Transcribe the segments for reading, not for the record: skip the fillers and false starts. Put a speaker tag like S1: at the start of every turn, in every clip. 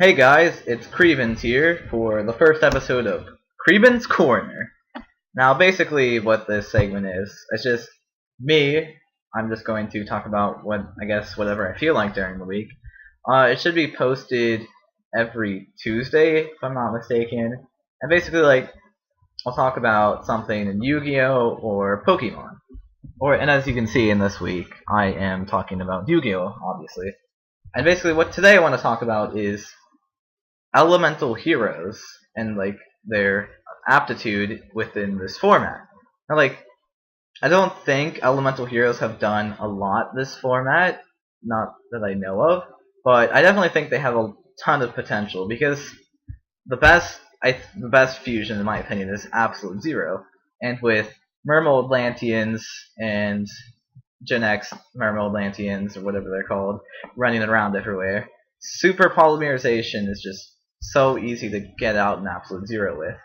S1: Hey guys, it's Krebons here for the first episode of Krebons Corner. Now basically what this segment is, it's just me. I'm just going to talk about whatever I feel like during the week. It should be posted every Tuesday, if I'm not mistaken. And basically I'll talk about something in Yu-Gi-Oh! Or Pokemon. And as you can see in this week, I am talking about Yu-Gi-Oh! Obviously. And basically what today I want to talk about is elemental heroes and their aptitude within this format. Now, I don't think elemental heroes have done a lot this format, not that I know of, but I definitely think they have a ton of potential because the best fusion in my opinion is Absolute Zero, and with Mermo Atlanteans and Gen X Mermo Atlanteans or whatever they're called running around everywhere, super polymerization is just so easy to get out an Absolute Zero with.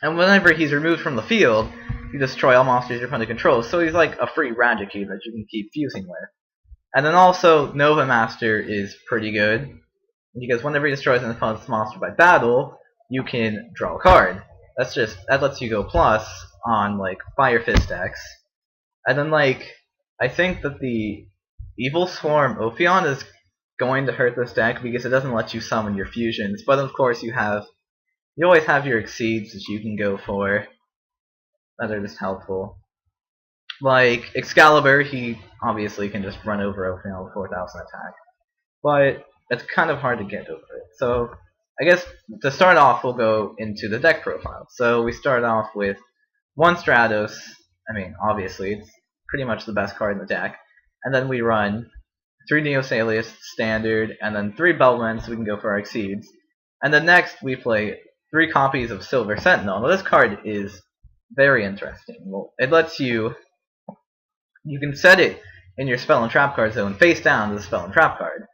S1: And whenever he's removed from the field, you destroy all monsters your opponent controls, so he's like a free Raijiki that you can keep fusing with. And then also, Nova Master is pretty good, because whenever he destroys an opponent's monster by battle, you can draw a card. That lets you go plus on Fire Fist decks. And then I think that the Evil Swarm Ophion is going to hurt this deck because it doesn't let you summon your fusions, but of course you always have your exceeds that you can go for that are just helpful. Like Excalibur, he obviously can just run over Ophion with 4,000 attack, but it's kind of hard to get over it. So I guess to start off we'll go into the deck profile. So we start off with one Stratos. I mean, obviously it's pretty much the best card in the deck, and then we run 3 Neosalius standard, and then 3 Bellmen so we can go for our exceeds. And then next we play 3 copies of Silver Sentinel. Now this card is very interesting. Well, it lets you can set it in your spell and trap card zone face down to the spell and trap card.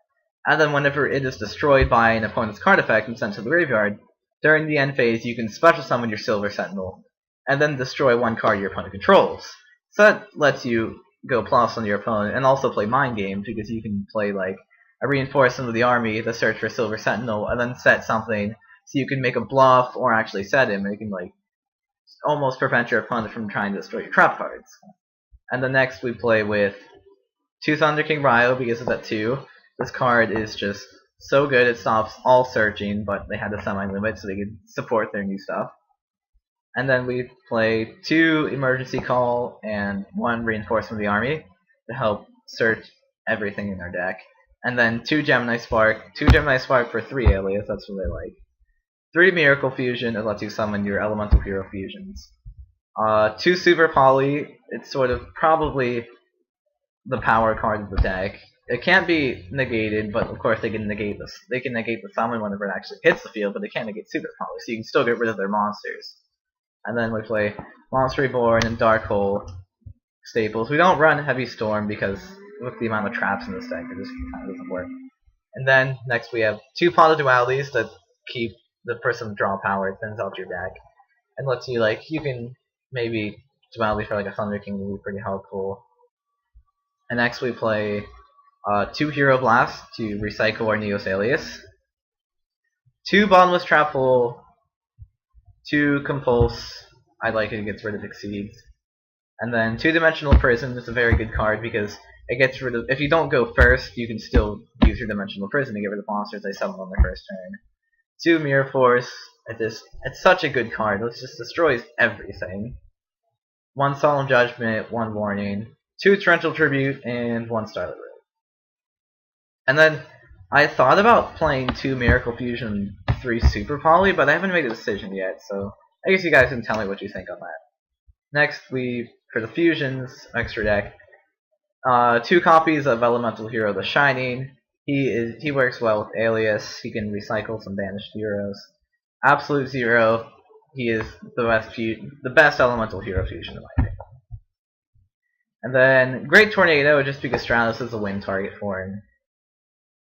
S1: And then whenever it is destroyed by an opponent's card effect and sent to the graveyard, during the end phase you can special summon your Silver Sentinel, and then destroy one card your opponent controls. So that lets you go plus on your opponent, and also play mind games because you can play a reinforcement of the army to search for Silver Sentinel, and then set something so you can make a bluff or actually set him, and you can almost prevent your opponent from trying to destroy your trap cards. And then next we play with 2 Thunder King Ryo because it's at 2. This card is just so good, it stops all searching, but they had to semi-limit so they could support their new stuff. And then we play 2 Emergency Call and 1 Reinforcement of the Army to help search everything in our deck. And then 2 Gemini Spark for 3 Alias, that's what they like. 3 Miracle Fusion, it lets you summon your Elemental Hero Fusions. 2 Super Poly, it's sort of probably the power card of the deck. It can't be negated, but of course they can negate the summon whenever it actually hits the field, but they can't negate Super Poly, so you can still get rid of their monsters. And then we play Monster Reborn and Dark Hole staples. We don't run Heavy Storm because with the amount of traps in this deck, it just kind of doesn't work. And then next we have 2 Pot of Dualities that keep the person draw power. It thins out your deck and lets you you can maybe Duality for a Thunder King would be pretty helpful. And next we play 2 Hero Blast to recycle our Neosalius, 2 Bottomless Trap Hole, 2 Compulse, I like it, it gets rid of exceeds. And then 2 Dimensional Prison is a very good card because it gets rid of, if you don't go first, you can still use your Dimensional Prison to get rid of monsters they summon on their first turn. 2 Mirror Force, it's such a good card, it just destroys everything. 1 Solemn Judgment, 1 Warning, 2 Torrential Tribute, and 1 Starlight Road. And then I thought about playing 2 Miracle Fusion, 3 Super Poly, but I haven't made a decision yet, so I guess you guys can tell me what you think on that. Next, for the fusions, extra deck, 2 copies of Elemental Hero the Shining. He works well with Alias, he can recycle some banished heroes. Absolute Zero, he is the best Elemental Hero fusion in my opinion. And then Great Tornado, just because Stratos is a win target for him.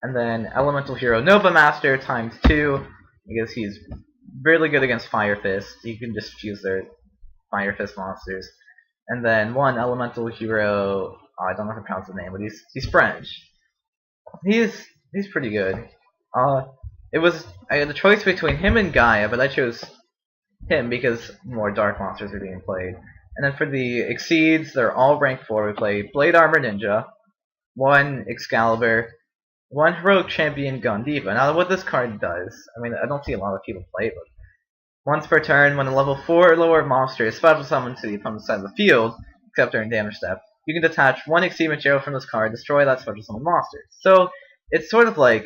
S1: And then Elemental Hero Nova Master times 2, because he's really good against Fire Fist. You can just fuse their Fire Fist monsters. And then 1 Elemental Hero, I don't know how to pronounce his name, but he's French. He's pretty good. I had the choice between him and Gaia, but I chose him because more dark monsters are being played. And then for the Exceeds, they're all rank 4. We play Blade Armor Ninja, 1 Excalibur, 1 Heroic Champion Gondiva. Now what this card does, I mean I don't see a lot of people play it, but once per turn, when a level 4 or lower monster is special summoned to the opponent's side of the field, except during damage step, you can detach 1 Exceed material from this card, destroy that special summoned monster. So it's sort of like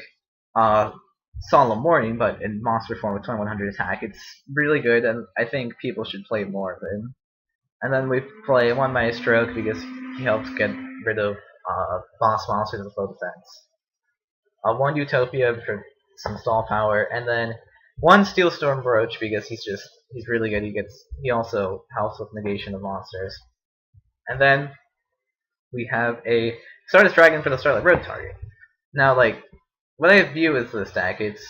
S1: Solemn Warning, but in monster form with 2100 attack. It's really good, and I think people should play more of it. And then we play 1 Maestro because he helps get rid of boss monsters with low defense. 1 Utopia for some stall power, and then 1 Steel Storm Brooch because he's really good. He also helps with negation of monsters. And then we have a Stardust Dragon for the Starlight Road target. Now, like, what I view as this deck, it's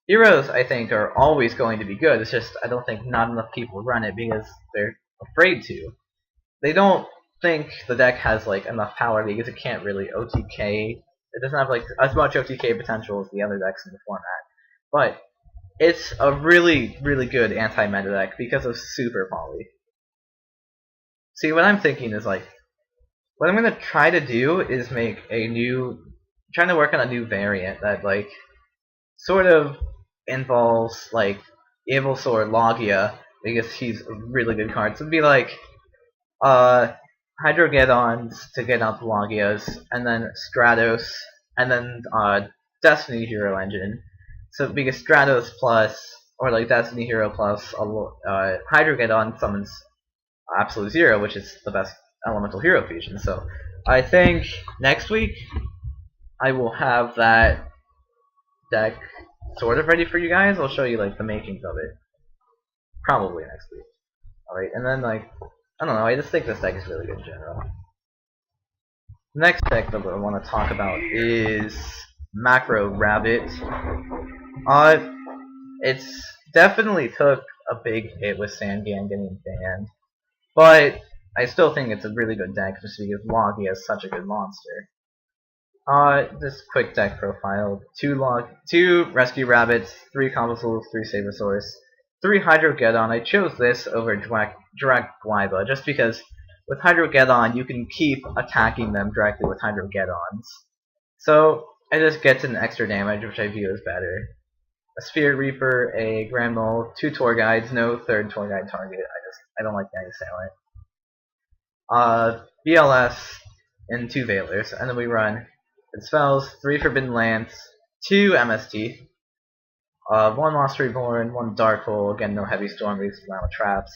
S1: heroes I think are always going to be good. It's just I don't think not enough people run it because they're afraid to. They don't think the deck has like enough power because it can't really OTK. It doesn't have like as much OTK potential as the other decks in the format. But it's a really, really good anti-meta deck because of Super Poly. See, what I'm thinking is like, what I'm gonna try to do is make trying to work on a new variant that like sort of involves like Ivysaur Logia because he's a really good card. So it'd be like Hydrogeddons to get out the Logias, and then Stratos, and then Destiny Hero Engine. So because Stratos plus, or like Destiny Hero plus Hydrogeddon summons Absolute Zero, which is the best elemental hero fusion. So I think next week I will have that deck sort of ready for you guys. I'll show you like the makings of it. Probably next week. Alright, and then like, I don't know, I just think this deck is really good in general. The next deck that I want to talk about is Macro Rabbit. It's definitely took a big hit with Sangan getting banned, but I still think it's a really good deck just because Logia is such a good monster. This quick deck profile: 2 Rescue Rabbits, 3 Combo 3 Sabersaurs, 3 Hydrogeddon. I chose this over Dragguiba just because with Hydrogeddon you can keep attacking them directly with Hydrogeddons. So it just gets an extra damage, which I view as better. A Sphere Reaper, a Grand Mole, 2 Tour Guides, no third Tour Guide target. I don't like the Assailant. BLS and 2 Veilers, and then we run spells, 3 Forbidden Lance, 2 MST, 1 Monster Reborn, 1 Dark Hole, again no Heavy Storm because of amount of traps,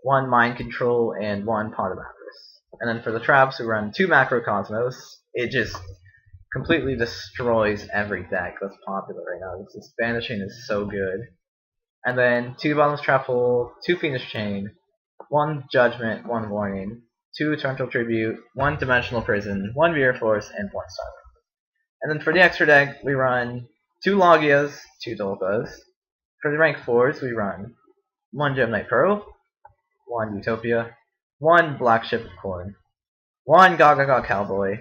S1: 1 Mind Control, and 1 Pot of Avarice. And then for the traps we run 2 Macrocosmos. It just completely destroys every deck that's popular right now. This Banishing is so good. And then 2 Bottomless Trap Hole, 2 Fiendish Chain, 1 Judgment, 1 Warning, 2 Torrential Tribute, 1 Dimensional Prison, 1 Mirror Force, and 1 Star. And then for the extra deck, we run 2 Logias, 2 Dolphas. For the rank 4s, we run 1 Gemini Pearl, 1 Utopia, 1 Black Ship of Corn, 1 Gaga Cowboy,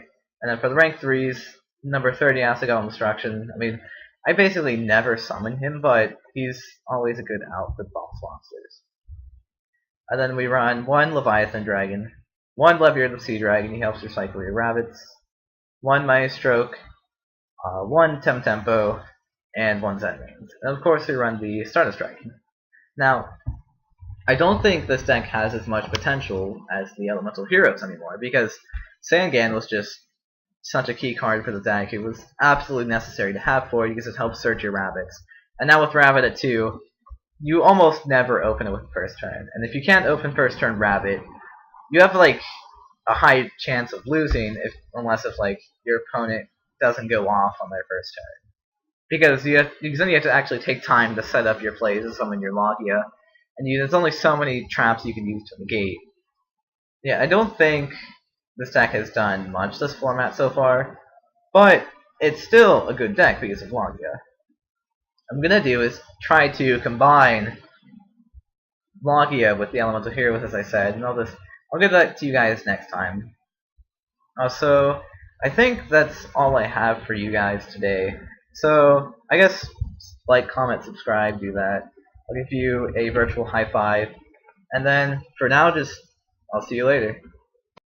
S1: and then for the rank 3s, number 30 Asagal Destruction. I mean, I basically never summon him, but he's always a good out with boss monsters. And then we run 1 Leviathan Dragon, 1 Levier the Sea Dragon, he helps recycle your rabbits, 1 Maestroke, 1 Tempo, and 1 Zenmains. And of course we run the Stardust Dragon. Now, I don't think this deck has as much potential as the Elemental Heroes anymore, because Sangan was just such a key card for the deck. It was absolutely necessary to have for it because it helps search your rabbits. And now with Rabbit at 2, you almost never open it with the first turn. And if you can't open first turn Rabbit, you have like a high chance of losing unless like your opponent doesn't go off on their first turn. Because then you have to actually take time to set up your plays and summon your Logia. And there's only so many traps you can use to negate. Yeah, I don't think this deck has done much this format so far, but it's still a good deck because of Logia. What I'm gonna do is try to combine Logia with the Elemental Heroes, as I said, and I'll get that to you guys next time. So I think that's all I have for you guys today. So I guess like, comment, subscribe, do that. I'll give you a virtual high five. And then, for now, I'll see you later.